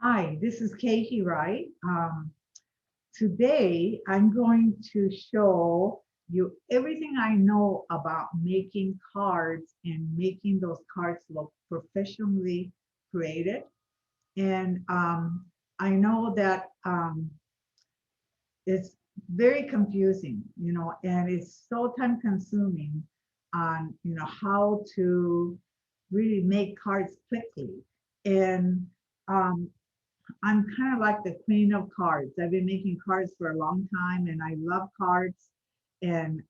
Hi, this is Hirai. Today, I'm going to show you everything I know about making cards and making those cards look professionally created. And I know that it's very confusing, and it's so time consuming on, how to really make cards quickly. And um, I'm kind of like the queen of cards. I've been making cards for a long time and I love cards. And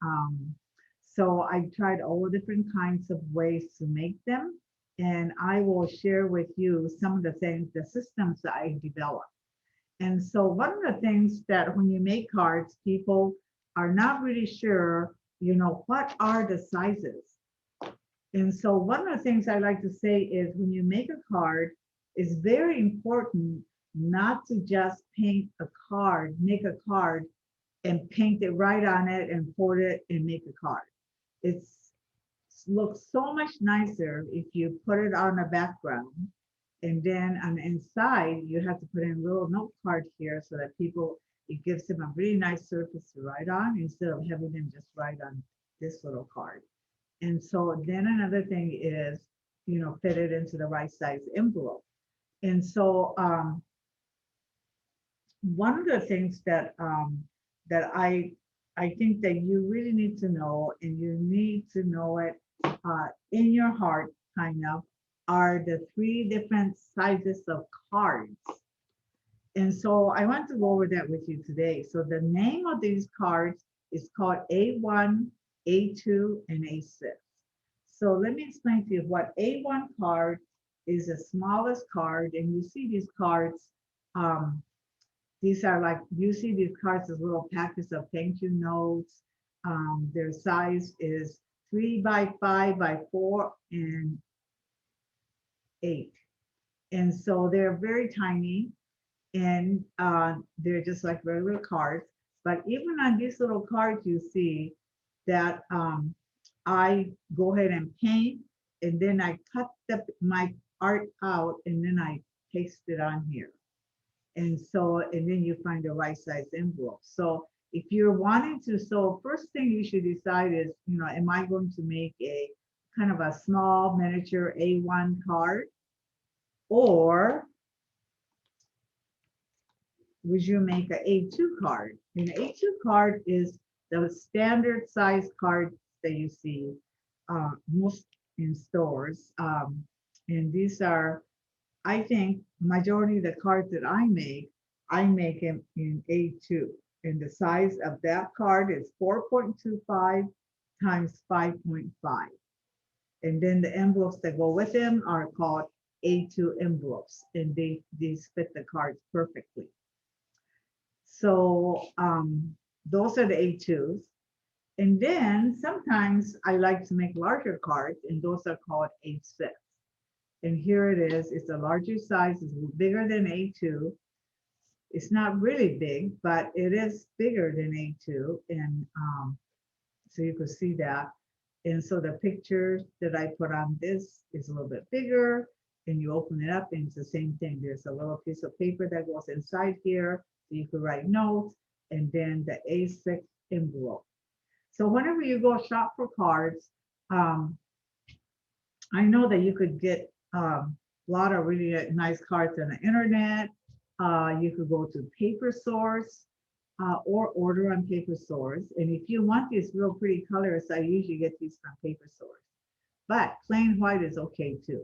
so I tried all different kinds of ways to make them. And I will share with you some of the things, the systems that I developed. And so one of the things that when you make cards, people are not really sure, what are the sizes? And so one of the things I like to say is when you make a card, it's very important not to just paint a card, make a card and paint it right on it and put it and make a card. It's looks so much nicer if you put it on a background and then on the inside you have to put in a little note card here so that people it gives them a really nice surface to write on instead of having them just write on this little card. And so then another thing is, fit it into the right size envelope. And so one of the things that I think that you really need to know, and you need to know it in your heart, kind of, are the three different sizes of cards. And so I want to go over that with you today. So the name of these cards is called A1, A2, and A6. So let me explain to you what A1 card is the smallest card, and you see these cards. Um, these are like you see these cards as little packets of thank you notes. Their size is 3 by 5 by 4 and 8, and so they're very tiny, and they're just like regular cards. But even on these little cards, you see that I go ahead and paint, and then I cut my art out, and then I paste it on here. And so, and then you find the right size envelope. So if you're wanting to, so first thing you should decide is, am I going to make a kind of a small miniature A1 card, or would you make an A2 card? An A2 card is the standard size card that you see most in stores. And these are, I think, majority of the cards that I make them in A2. And the size of that card is 4.25 times 5.5. And then the envelopes that go with them are called A2 envelopes, and these fit the cards perfectly. So those are the A2s. And then sometimes I like to make larger cards, and those are called A6. And here it is. It's a larger size. It's bigger than A2. It's not really big, but it is bigger than A2. And so you can see that. And so the picture that I put on this is a little bit bigger, and you open it up and it's the same thing. There's a little piece of paper that goes inside here, so you can write notes, and then the A6 envelope. So whenever you go shop for cards, um, I know that you could get a lot of really nice cards on the internet. You could go to Paper Source or order on Paper Source. And if you want these real pretty colors, I usually get these from Paper Source. But plain white is okay too.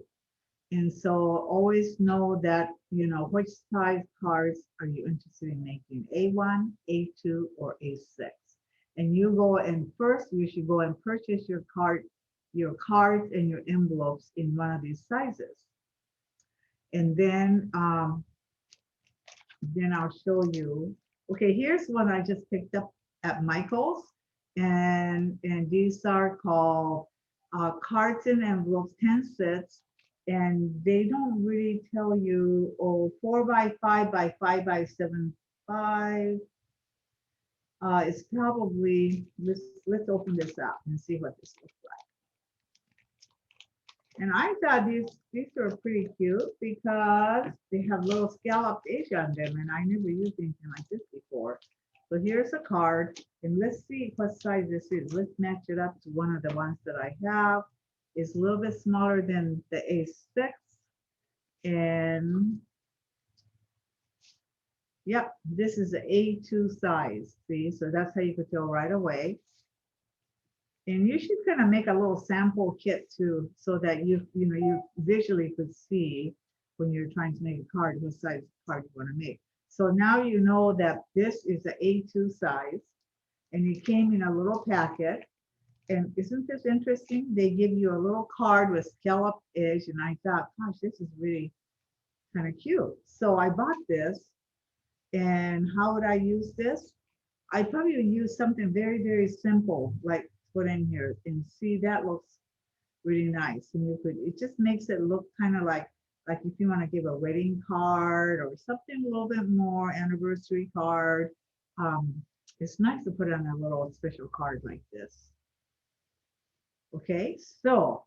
And so always know that, which size cards are you interested in making, A1, A2, or A6. And you go and first you should go and purchase your cards and your envelopes in one of these sizes. And then I'll show you. Okay, here's one I just picked up at Michael's. And these are called cards and envelopes, 10 sets. And they don't really tell you, 4 by 5 by 5 by 7 5. It's probably, let's open this up and see what this looks like. And I thought these were pretty cute because they have little scalloped edge on them, and I never used anything like this before. So here's a card, and let's see what size this is. Let's match it up to one of the ones that I have. It's a little bit smaller than the A6, and yep, this is the A2 size. See, so that's how you could tell right away. And you should kind of make a little sample kit too, so that you visually could see when you're trying to make a card, what size card you want to make. So now you know that this is the A2 size, and it came in a little packet. And isn't this interesting? They give you a little card with scalloped edge, and I thought, gosh, this is really kind of cute. So I bought this, and how would I use this? I probably would use something very, very simple, like put in here, and see that looks really nice. And you could, it just makes it look kind of like if you want to give a wedding card or something a little bit more, anniversary card. Um, it's nice to put on a little special card like this. Okay, so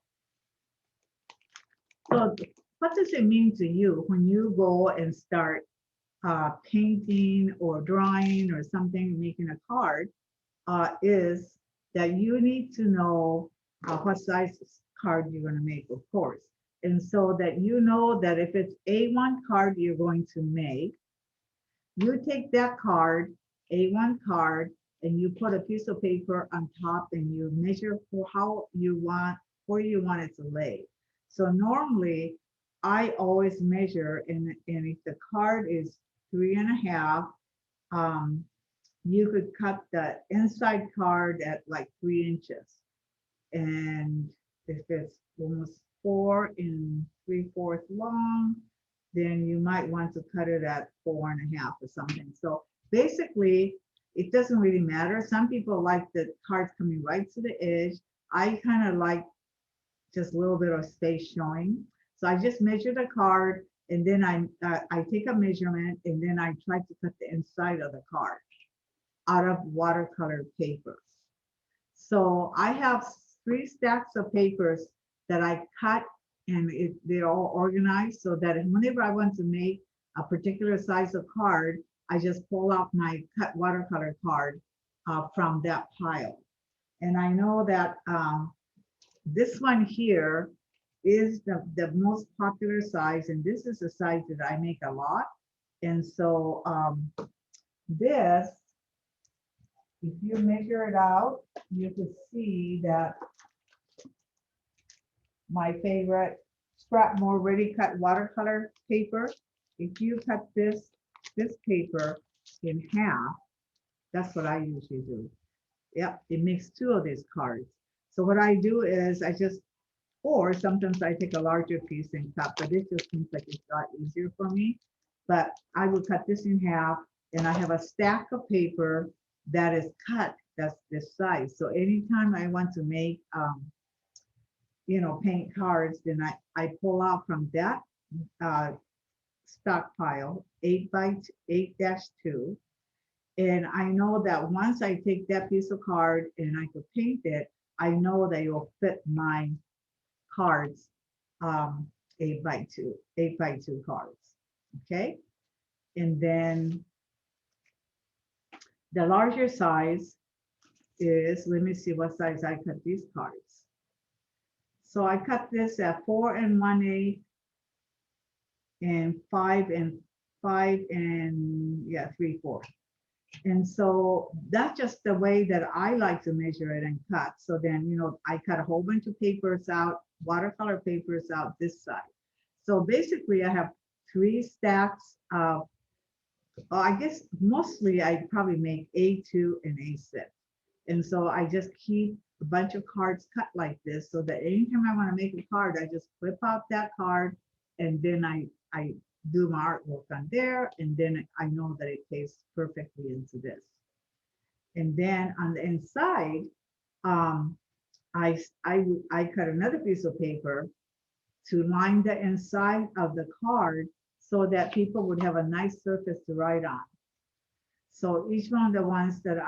what does it mean to you when you go and start painting or drawing or something, making a card, is that you need to know what size card you're going to make, of course. And so that you know that if it's A1 card you're going to make, you take that card, A1 card, and you put a piece of paper on top and you measure for how you want, where you want it to lay. So normally I always measure, and if the card is 3.5, you could cut the inside card at like 3 inches. And if it's almost 4 and 3/4 long, then you might want to cut it at 4.5 or something. So basically, it doesn't really matter. Some people like the cards coming right to the edge. I kind of like just a little bit of space showing. So I just measure the card, and then I take a measurement, and then I try to cut the inside of the card out of watercolor papers. So I have 3 stacks of papers that I cut, and they're all organized so that whenever I want to make a particular size of card, I just pull out my cut watercolor card from that pile. And I know that this one here is the most popular size, and this is the size that I make a lot. And so this, if you measure it out, you could see that my favorite Scrapmore Ready Cut watercolor paper, if you cut this paper in half, that's what I usually do. Yep, it makes 2 of these cards. So what I do is I just, or sometimes I take a larger piece and cut, but this just seems like it's a lot easier for me. But I would cut this in half, and I have a stack of paper that is cut, that's this size. So anytime I want to make, paint cards, then I pull out from that stockpile, 8x8-2. And I know that once I take that piece of card and I could paint it, I know that it will fit my cards, 8x2 cards. Okay. And then the larger size is, let me see what size I cut these cards. So I cut this at 4 1/8 and 5 and 3/4. And so that's just the way that I like to measure it and cut. So then, I cut a whole bunch of papers out, watercolor papers out this side. So basically I have 3 stacks of, I guess mostly I probably make A2 and A6. And so I just keep a bunch of cards cut like this, so that anytime I want to make a card, I just flip out that card, and then I do my artwork on there, and then I know that it fits perfectly into this. And then on the inside, I cut another piece of paper to line the inside of the card so that people would have a nice surface to write on. So each one of the ones that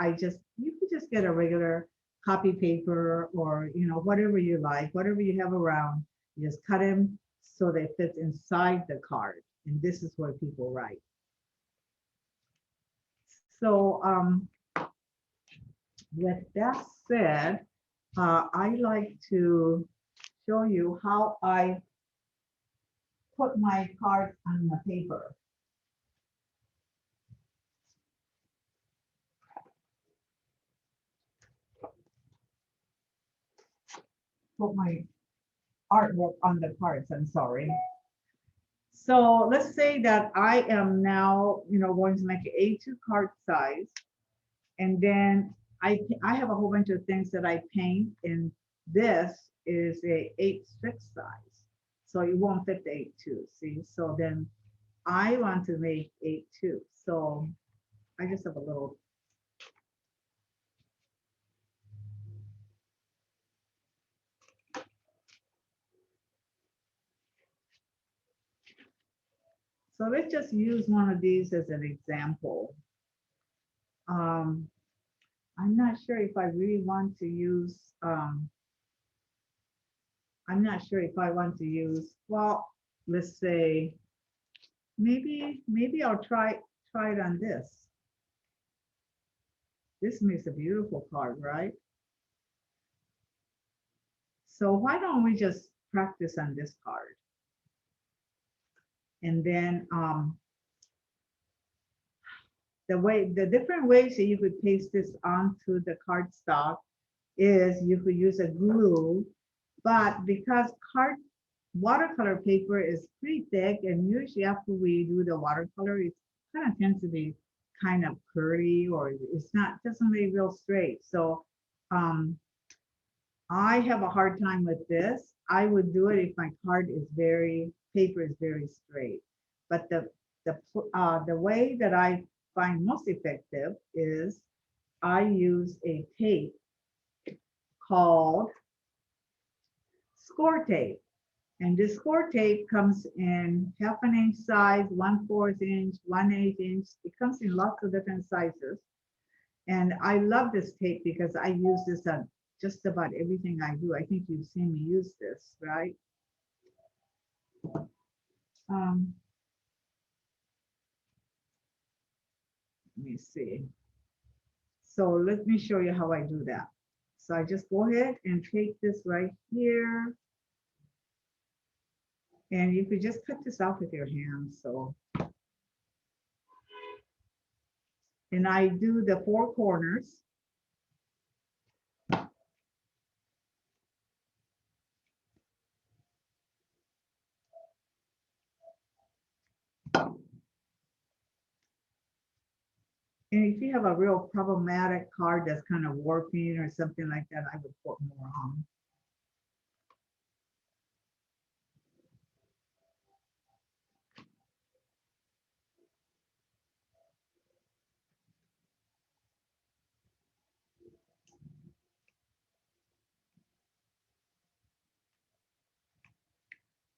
you could just get a regular copy paper, or, whatever you like, whatever you have around, You just cut them so they fit inside the card. And this is where people write. So with that said, I like to show you how I put my cards on the paper. Put my artwork on the cards, I'm sorry. So let's say that I am now, going to make an A2 card size. And then I have a whole bunch of things that I paint, and this is a 8/6 size. So it won't fit the 8/2, see? So then I want to make 8/2. So I just have a little. So let's just use one of these as an example. Um, I'm not sure if I really want to use, I'm not sure if I want to use, well, let's say, maybe I'll try it on this. This makes a beautiful card, right? So why don't we just practice on this card? And then the different ways that you could paste this onto the cardstock is you could use a glue, but because watercolor paper is pretty thick, and usually after we do the watercolor, it kind of tends to be kind of curly, or it's not, doesn't really real straight. So I have a hard time with this. I would do it if my paper is very straight. But the way that I find most effective is I use a tape called score tape. And this score tape comes in 1/2 inch size, 1/4 inch, 1/8 inch. It comes in lots of different sizes. And I love this tape because I use this on just about everything I do. I think you've seen me use this, right? Let me see. So let me show you how I do that. So I just go ahead and take this right here. And you could just cut this off with your hands. So, and I do the 4 corners. And if you have a real problematic card that's kind of warping or something like that, I would put more on.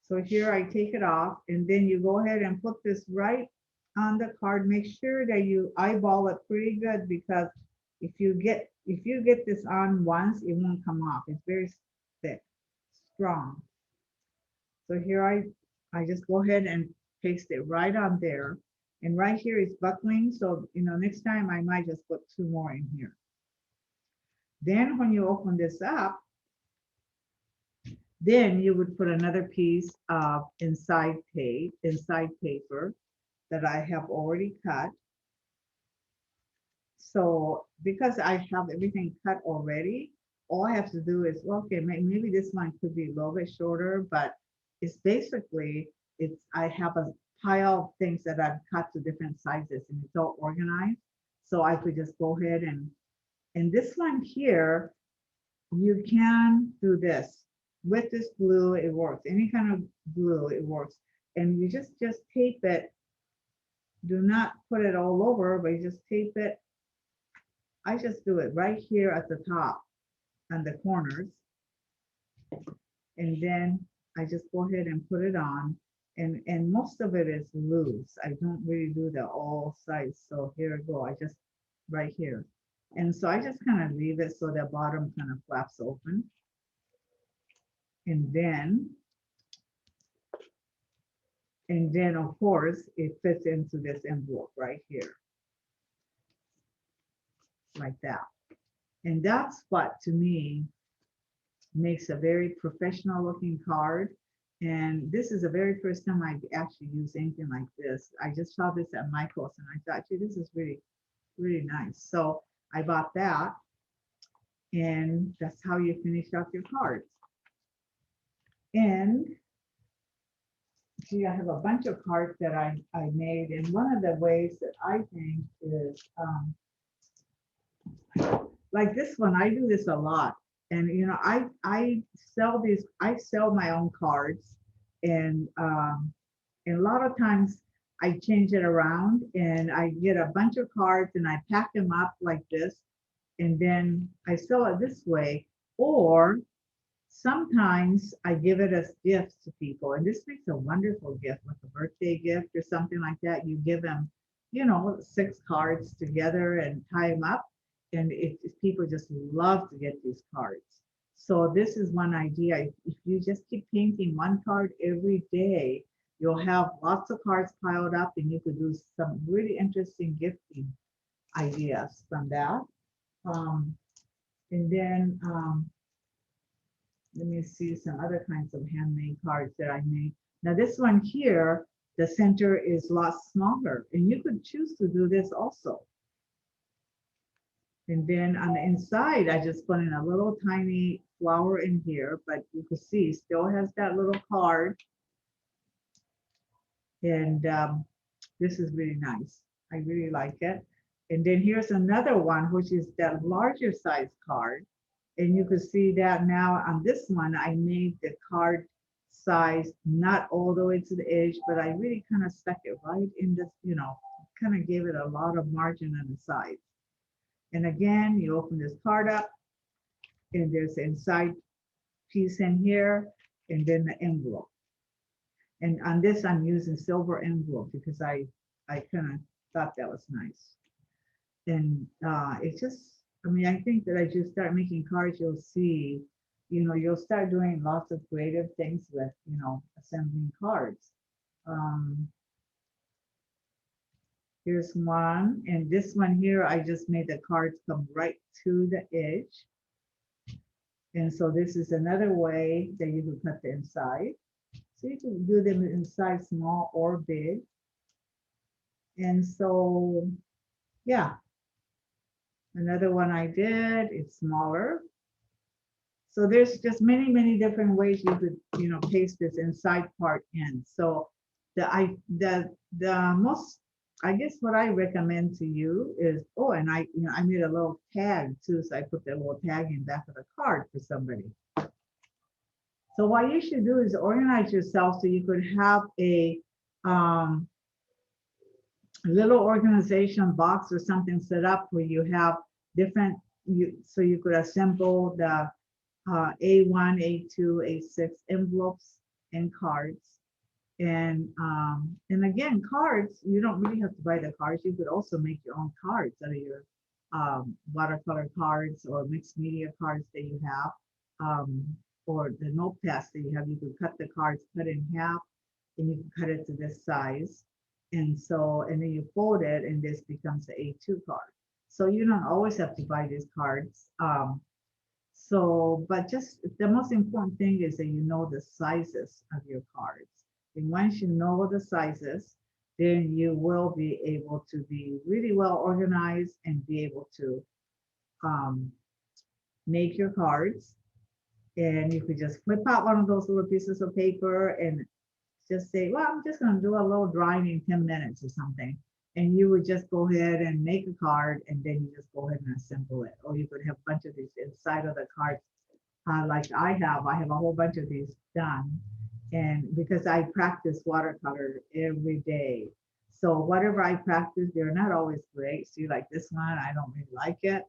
So here I take it off, and then you go ahead and put this right on the card. Make sure that you eyeball it pretty good, because if you get this on once, it won't come off. It's very thick, strong. So here I just go ahead and paste it right on there. And right here is buckling. So, next time I might just put 2 more in here. Then when you open this up, then you would put another piece of inside paper that I have already cut. So because I have everything cut already, all I have to do is, okay, maybe this one could be a little bit shorter, but it's basically, I have a pile of things that I've cut to different sizes, and it's all organized. So I could just go ahead and this one here, you can do this. With this glue, it works. Any kind of glue, it works. And you just tape it. Do not put it all over, but you just tape it. I just do it right here at the top and the corners. And then I just go ahead and put it on. And most of it is loose. I don't really do the all sides. So here I go. I just right here. And so I just kind of leave it so the bottom kind of flaps open. And then And then of course, it fits into this envelope right here, like that. And that's what to me makes a very professional looking card. And this is the very first time I've actually used anything like this. I just saw this at Michael's and I thought, gee, this is really, really nice. So I bought that, and that's how you finish up your cards. And gee, I have a bunch of cards that I made. And one of the ways that I think is like this one, I do this a lot. And I sell these, I sell my own cards, and a lot of times I change it around and I get a bunch of cards and I pack them up like this, and then I sell it this way. Or sometimes I give it as gifts to people, and this makes a wonderful gift, like a birthday gift or something like that. You give them, 6 cards together and tie them up, and people just love to get these cards. So this is one idea. If you just keep painting one card every day, you'll have lots of cards piled up, and you could do some really interesting gifting ideas from that. Um, and then let me see some other kinds of handmade cards that I made. Now this one here, the center is a lot smaller, and you could choose to do this also. And then on the inside, I just put in a little tiny flower in here, but you can see still has that little card. And this is really nice. I really like it. And then here's another one, which is that larger size card. And you can see that now on this one, I made the card size not all the way to the edge, but I really kind of stuck it right in this, kind of gave it a lot of margin on the sides. And again, you open this card up, and there's the inside piece in here, and then the envelope. And on this, I'm using silver envelope because I kind of thought that was nice. And it's just, I mean, I think that as you start making cards, you'll see, you'll start doing lots of creative things with, assembling cards. Um, Here's one, and this one here, I just made the cards come right to the edge. And so this is another way that you can cut the inside. So you can do them inside small or big. And so, yeah, another one I did, it's smaller. So there's just many, many different ways you could, paste this inside part in. So the most, I guess what I recommend to you is, oh, and I made a little tag too. So I put that little tag in back of the card for somebody. So what you should do is organize yourself so you could have a little organization box or something set up where you have different, so you could assemble the A1, A2, A6 envelopes and cards. And again, cards, you don't really have to buy the cards. You could also make your own cards out of your watercolor cards or mixed media cards that you have, or the notepads that you have. You could cut the cards, cut in half, and you can cut it to this size. And so, and then you fold it, and this becomes the A2 card. So you don't always have to buy these cards. But just the most important thing is that you know the sizes of your cards. And once you know the sizes, then you will be able to be really well organized and be able to make your cards. And you could just flip out one of those little pieces of paper and just say, well, I'm just going to do a little drawing in 10 minutes or something. And you would just go ahead and make a card, and then you just go ahead and assemble it. Or you could have a bunch of these inside of the cards, like I have a whole bunch of these done. And because I practice watercolor every day. So whatever I practice, they're not always great. See, like this one, I don't really like it,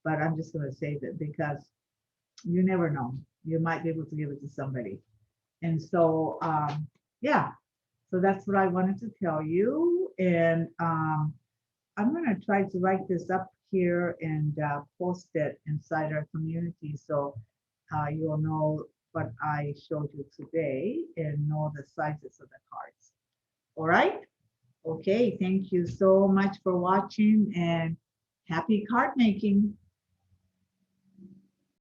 but I'm just going to save it because you never know. You might be able to give it to somebody. And so, yeah, so that's what I wanted to tell you. And I'm going to try to write this up here and post it inside our community. So you will know what I showed you today and know the sizes of the cards. All right. Okay. Thank you so much for watching and happy card making.